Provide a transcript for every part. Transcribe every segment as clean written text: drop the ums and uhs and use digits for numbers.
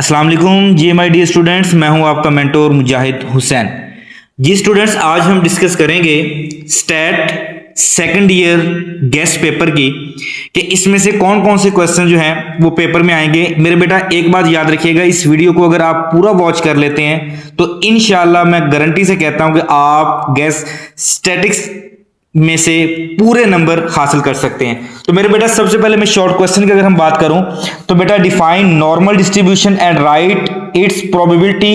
अस्सलाम वालेकुम जी my dear students, मैं हूं आपका मेंटोर मुजाहिद हुसैन। जी स्टूडेंट्स, आज हम डिस्कस करेंगे stat second year guess paper की कि इसमें से कौन कौन से क्वेश्चन जो हैं वो पेपर में आएंगे। मेरे बेटा एक बात याद रखिएगा, इस वीडियो को अगर आप पूरा वॉच कर लेते हैं तो इंशाल्लाह मैं गारंटी से कहता हूं कि आप गेस्ट स्टैटिक्स में से पूरे नंबर हासिल कर सकते हैं। तो मेरे बेटा सबसे पहले मैं शॉर्ट क्वेश्चन की अगर हम बात करूं तो बेटा define normal distribution and write it's probability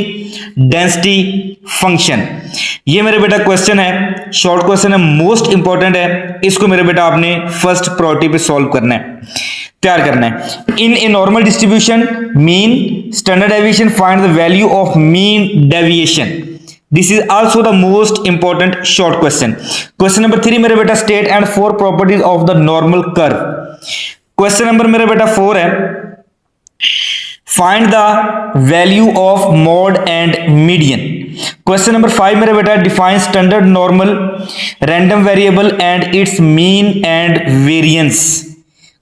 density function. ये मेरे बेटा क्वेश्चन है, शॉर्ट क्वेश्चन है, मोस्ट इंपॉर्टेंट है। इसको मेरे बेटा आपने फर्स्ट प्रायोरिटी पे सॉल्व करना है, तैयार करना है। In a normal distribution mean standard deviation find the value of mean deviation. This is also the most important short question. Question number 3 मेरे बेटा state and 4 properties of the normal curve. Question number मेरे बेटा 4 है find the value of mode and median. Question number 5 मेरे बेटा define standard normal random variable and its mean and variance.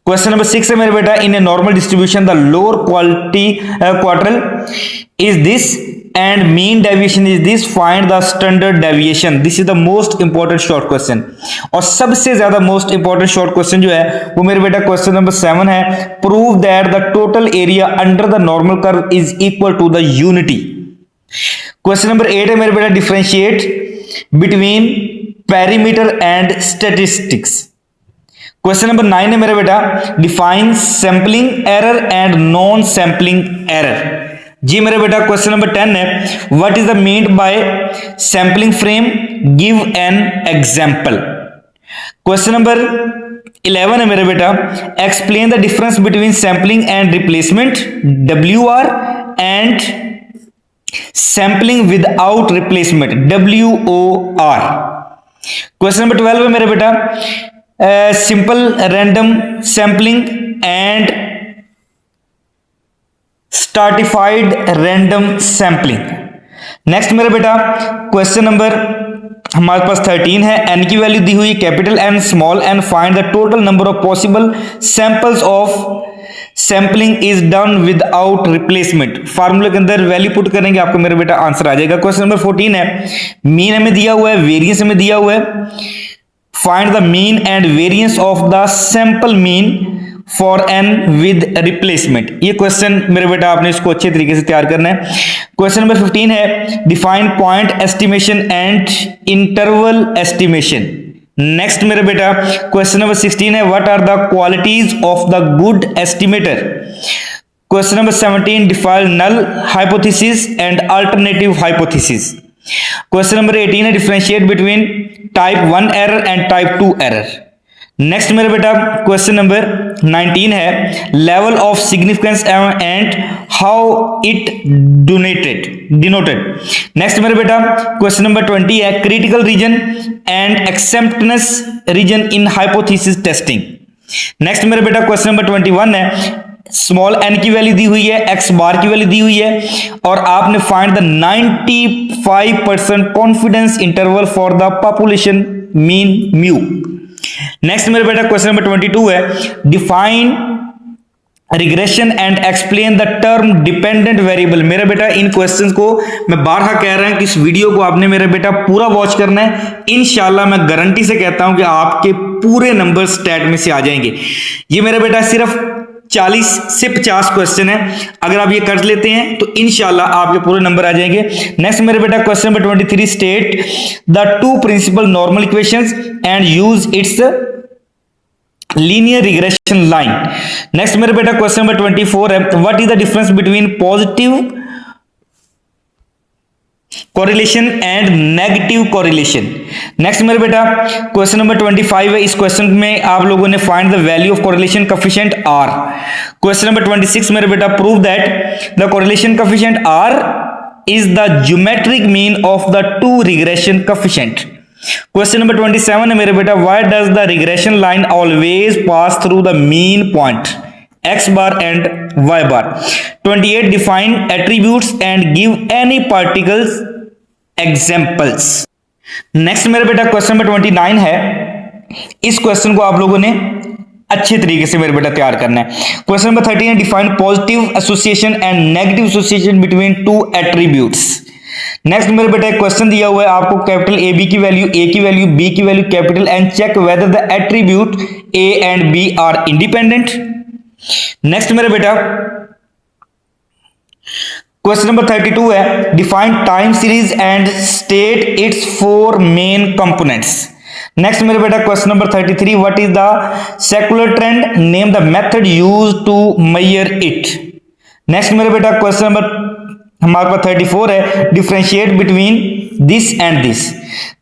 Question number 6 है मेरे बेटा in a normal distribution the lower quality quartile is this and mean deviation is this, find the standard deviation. This is the most important short question. और सबसे ज्यादा most important short question जो है वो मेरे बेटा क्वेश्चन नंबर 7 है, prove that the total area under the normal curve is equal to the unity. Question number 8 है मेरे बेटा differentiate between perimeter and statistics. Question number 9 है मेरे बेटा define sampling error and non sampling error. जी मेरे बेटा क्वेश्चन नंबर 10 है what is the meant by sampling frame, give an example. Question number 11 है मेरे बेटा explain the difference between sampling and replacement, WR, and sampling without replacement, WOR। Question number 12 है मेरे बेटा simple random sampling and stratified random sampling. Next मेरे बेटा question number हमारे पास 13 है, एन की वैल्यू दी हुई capital N small n, find the total number of possible samples of sampling is done without replacement. फार्मूले के अंदर वैल्यू पुट करेंगे, आपको मेरे बेटा आंसर आ जाएगा। क्वेश्चन नंबर 14 है मीन हमें दिया हुआ है, वेरियंस हमें दिया हुआ है, find the mean and variance of the sample mean for n with replacement. ये क्वेश्चन मेरे बेटा आपने इसको अच्छे तरीके से तैयार करना है। क्वेश्चन नंबर 15 है define point estimation and interval estimation. Next मेरे बेटा क्वेश्चन नंबर 16 है what are the qualities of the good estimator. Question number 17 define null hypothesis and alternative hypothesis. Question number 18 है differentiate between type 1 error and type 2 error. Next मेरे बेटा question number 19 है level of significance and how it denoted. Next मेरे बेटा question number 20 है critical reason and acceptance region in hypothesis testing. Next मेरे बेटा question number 21 है small n की वैल्यू दी हुई है, एक्स बार की वैल्यू दी हुई है और आपने find the 95% confidence interval for the population mean mu. Next मेरे बेटा क्वेश्चन नंबर 22 है define regression and explain the term dependent variable. मेरा बेटा इन क्वेश्चंस को मैं बारहा कह रहा हूं कि इस वीडियो को आपने मेरे बेटा पूरा वॉच करना है। इंशाल्लाह मैं गारंटी से कहता हूं कि आपके पूरे नंबर स्टैट में से आ जाएंगे। ये मेरा बेटा सिर्फ 40 से 50 क्वेश्चन है, अगर आप ये कर लेते हैं तो इंशाल्लाह आपके पूरे नंबर आ जाएंगे। नेक्स्ट मेरे बेटा question number 23 state the two principal normal equations and use its linear regression line. Next मेरे बेटा क्वेश्चन नंबर 24 है what is the difference between positive correlation and negative correlation. Next मेरे बेटा क्वेश्चन नंबर 25 है, इस question में आप लोगों ने find the value of correlation coefficient R। Question number 26 मेरे बेटा prove that the correlation coefficient R is the geometric mean of the two regression coefficient. Question number 27 है मेरे बेटा why does the regression line always pass through the mean point X bar and Y bar। 28 define attributes and give any particles examples। Next मेरे बेटा question number 29 है, इस क्वेश्चन को आप लोगों ने अच्छे तरीके से मेरे बेटा तैयार करना है। क्वेश्चन नंबर 13 है define positive association and negative association between two attributes. Next मेरे बेटा एक क्वेश्चन दिया हुआ है आपको, कैपिटल ए बी की वैल्यू, ए की वैल्यू, बी की value capital and check whether the attribute A and B are independent. Next मेरे बेटा क्वेश्चन नंबर 32 है define time series and state its 4 main components. Next मेरे बेटा question number 33 what is the secular trend, name the method used to measure it. Next मेरे बेटा question number हमारे पास 34 है differentiate between this and this.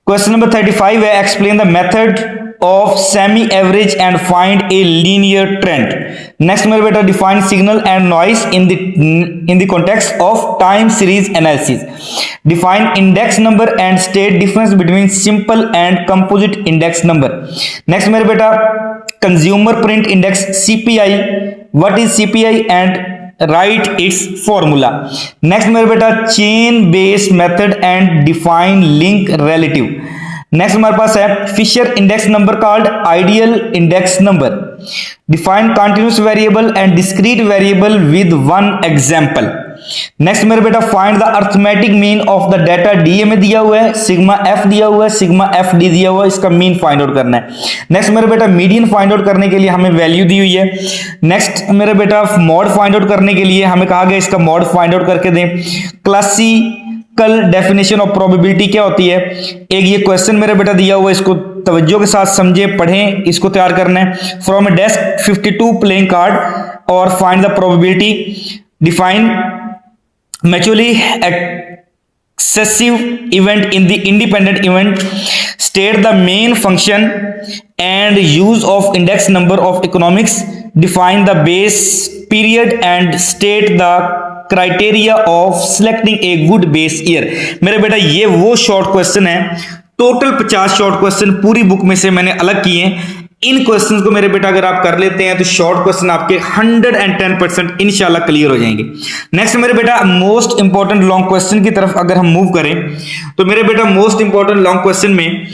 Question number 35 है explain the method of semi average and find a linear trend. Next मेरे बेटा define signal and noise in the context of time series analysis. Define index number and state difference between simple and composite index number. Next मेरे बेटा consumer print index CPI, what is CPI and write its formula. Next मेरे बेटा chain based method and define link relative. Next हमारे पास है Fisher index number called ideal index number. Define continuous variable and discrete variable with one example. Next मेरे बेटा find the arithmetic mean of the data, D में दिया हुआ है, sigma F दिया हुआ है, सिग्मा एफ डी दिया हुआ है, इसका मीन फाइंड आउट करना है। नेक्स्ट मेरे बेटा मीडियन फाइंड आउट करने के लिए हमें वैल्यू दी हुई है। नेक्स्ट मेरे बेटा मॉड फाइंड आउट करने के लिए हमें कहा गया इसका मॉड फाइंड आउट करके दें। क्लासिकल डेफिनेशन ऑफ प्रोबेबिलिटी क्या होती है, एक ये क्वेश्चन मेरे बेटा दिया हुआ है, इसको तवज्जो के साथ समझे पढ़ें, इसको तैयार करना है। From a desk 52 playing card और find the probability. Define mutually excessive event in the independent event, state the main function and use of index number of economics, define the base period and state the criteria of selecting a good base year। मेरे बेटा ये वो short question है, total 50 short question पूरी book में से मैंने अलग किए। इन क्वेश्चंस को मेरे बेटा अगर आप कर लेते हैं तो शॉर्ट क्वेश्चन आपके 110% इंशाल्लाह क्लियर हो जाएंगे। नेक्स्ट मेरे बेटा मोस्ट इंपॉर्टेंट लॉन्ग क्वेश्चन की तरफ अगर हम मूव करें तो मेरे बेटा मोस्ट इंपॉर्टेंट लॉन्ग क्वेश्चन में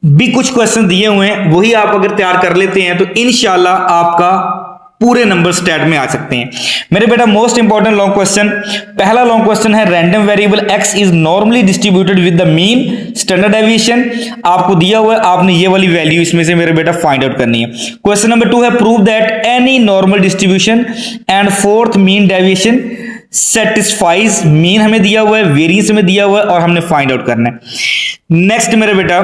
भी कुछ क्वेश्चन दिए हुए हैं, वही आप अगर तैयार कर लेते हैं तो इंशाल्लाह आपका पूरे नंबर स्टैट में आ सकते हैं। मेरे बेटा मोस्ट इंपॉर्टेंट लॉन्ग क्वेश्चन, पहला लॉन्ग क्वेश्चन है random variable x is normally distributed with the mean standard deviation. आपको दिया हुआ है, आपने ये वाली वैल्यू इसमें से मेरे बेटा फाइंड आउट करनी है। क्वेश्चन नंबर 2 है prove that any normal distribution and fourth mean deviation satisfies. Mean हमें दिया हुआ है, वेरिएंस हमें दिया हुआ है और हमने फाइंड आउट करना है। नेक्स्ट मेरे बेटा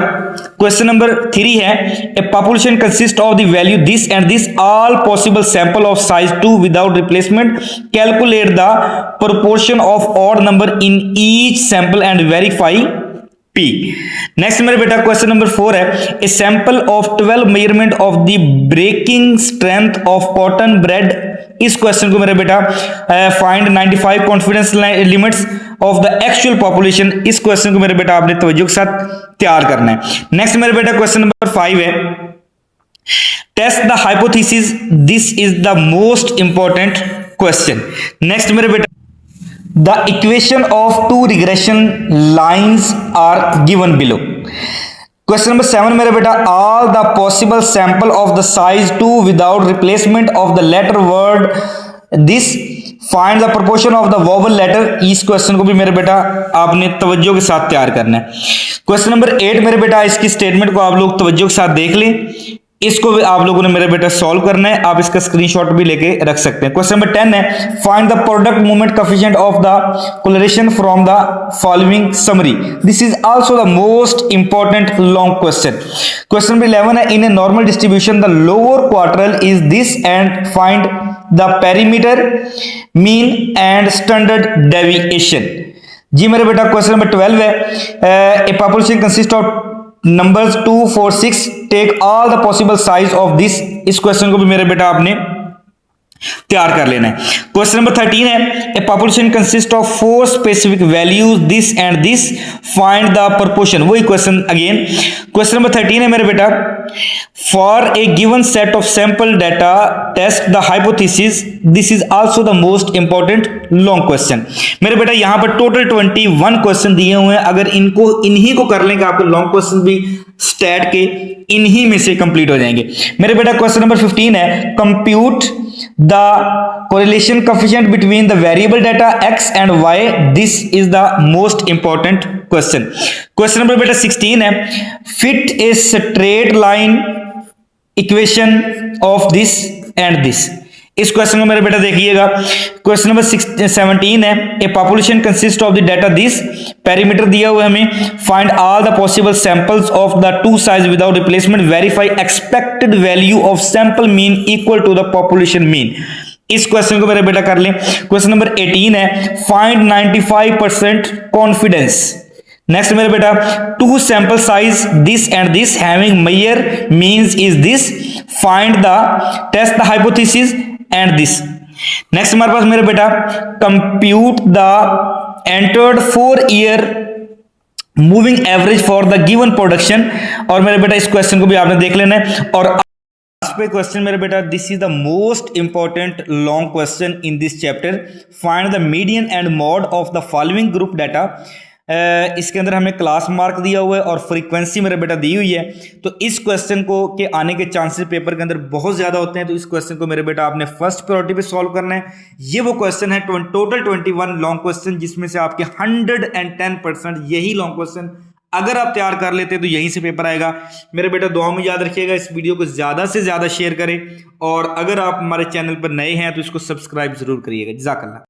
क्वेश्चन नंबर 3 है a population consist of the value this and this all possible sample of size 2 without replacement, calculate the proportion of odd number in each sample and verify P। Next मेरे बेटा question number 4 है a sample of 12 measurement of the breaking strength of cotton bread. इस क्वेश्चन को मेरे बेटा find 95 confidence limits of the actual population. इस क्वेश्चन को मेरे बेटा आपने तवज्जो के साथ तैयार करना है। नेक्स्ट मेरे बेटा क्वेश्चन नंबर 5 है test the hypothesis, this is the most important question. Next मेरे बेटा the equation of two regression lines are given below। Question number 7 मेरे बेटा all the possible sample of the size 2 without replacement of the letter word this, find the proportion of the vowel letter। इस क्वेश्चन को भी मेरे बेटा आपने तवज्जो के साथ तैयार करना है। क्वेश्चन नंबर 8 मेरे बेटा इसकी स्टेटमेंट को आप लोग तवज्जो के साथ देख लें, इसको भी आप लोगों ने मेरे बेटा सॉल्व करना है, आप इसका स्क्रीनशॉट भी लेके रख सकते हैं। क्वेश्चन नंबर 10 है find the product movement coefficient of the correlation from the following summary. This is also the most important long question. Question number 11 है in a normal distribution the lower quartile is this and find the perimeter mean and standard deviation. जी मेरे बेटा question number 12 है a population consist of numbers 2 4 6 take all the possible size of this. इस क्वेश्चन को भी मेरे बेटा आपने तैयार कर लेना है। क्वेश्चन नंबर 13 है a population consist of 4 specific values this and this, find the proportion. वही क्वेश्चन अगेन। क्वेश्चन नंबर 13 है मेरे बेटा for a given set of sample data test the hypothesis. This is also the most important long question. मेरे बेटा यहां पर total 21 question दिए हुए हैं, अगर इन्हीं को कर लेंगे आपको लॉन्ग क्वेश्चन भी स्टैट के इन्हीं में से कंप्लीट हो जाएंगे मेरे बेटा। क्वेश्चन नंबर 15 है compute the correlation coefficient between the variable data x and y। This is the most important question. Question number बेटा 16 है fit a straight line equation of this and this. इस क्वेश्चन को मेरे बेटा देखिएगा। क्वेश्चन नंबर 17 है a population consist of the data this. Parameter दिया हुआ है हमें। Find all the possible samples of the two size without replacement. Verify expected value of sample mean equal to the population mean. इस क्वेश्चन को मेरे बेटा कर लें। क्वेश्चन नंबर 18 है फाइंड 95% कॉन्फिडेंस। नेक्स्ट मेरे बेटा two sample size this and this having measure means is this. Find the test the hypothesis and this. Next हमारे पास मेरे बेटा compute the entered 4 year moving average for the given production. और मेरे बेटा इस क्वेश्चन को भी आपने देख लेना है। और पे क्वेश्चन मेरे बेटा this is the most important long question in this chapter. Find the median and mod of the following group data. इसके अंदर हमें क्लास मार्क दिया हुआ है और फ्रीक्वेंसी मेरे बेटा दी हुई है। तो इस क्वेश्चन को के आने के चांसेस पेपर के अंदर बहुत ज़्यादा होते हैं। तो इस क्वेश्चन को मेरे बेटा आपने फर्स्ट प्रायोरिटी पे सॉल्व करना है। ये वो क्वेश्चन है टोटल 21 लॉन्ग क्वेश्चन जिसमें से आपके 110% यही लॉन्ग क्वेश्चन अगर आप तैयार कर लेते हैं तो यहीं से पेपर आएगा। मेरे बेटा दुआ में याद रखिएगा। इस वीडियो को ज़्यादा से ज़्यादा शेयर करें और अगर आप हमारे चैनल पर नए हैं तो इसको सब्सक्राइब जरूर करिएगा। जज़ाकल्लाह।